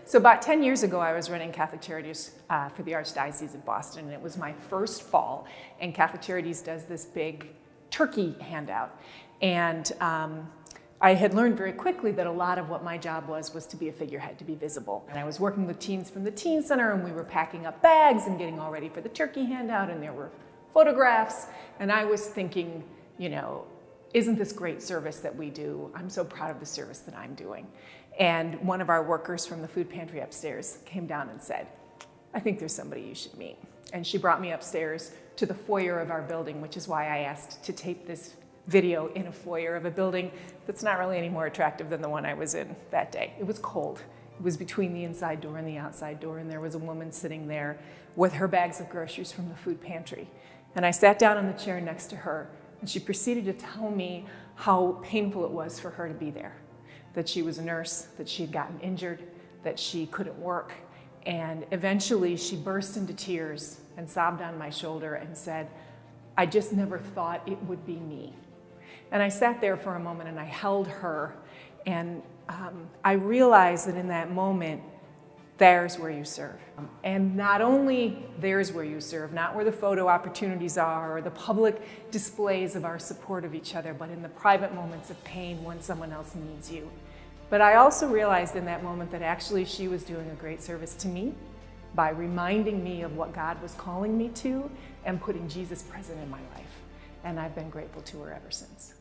So about 10 years ago, I was running Catholic Charities for the Archdiocese of Boston, and it was my first fall, and Catholic Charities does this big turkey handout. And I had learned very quickly that a lot of what my job was to be a figurehead, to be visible. And I was working with teens from the teen center, and we were packing up bags and getting all ready for the turkey handout, and there were photographs, and I was thinking, you know, isn't this great service that we do? I'm so proud of the service that I'm doing. And one of our workers from the food pantry upstairs came down and said, I think there's somebody you should meet. And she brought me upstairs to the foyer of our building, which is why I asked to tape this video in a foyer of a building that's not really any more attractive than the one I was in that day. It was cold. It was between the inside door and the outside door, and there was a woman sitting there with her bags of groceries from the food pantry. And I sat down in the chair next to her, and she proceeded to tell me how painful it was for her to be there, that she was a nurse, that she had gotten injured, that she couldn't work. And eventually she burst into tears and sobbed on my shoulder and said, I just never thought it would be me. And I sat there for a moment and I held her, and I realized that in that moment, there's where you serve. And not only there's where you serve, not where the photo opportunities are or the public displays of our support of each other, but in the private moments of pain when someone else needs you. But I also realized in that moment that actually she was doing a great service to me by reminding me of what God was calling me to and putting Jesus present in my life. And I've been grateful to her ever since.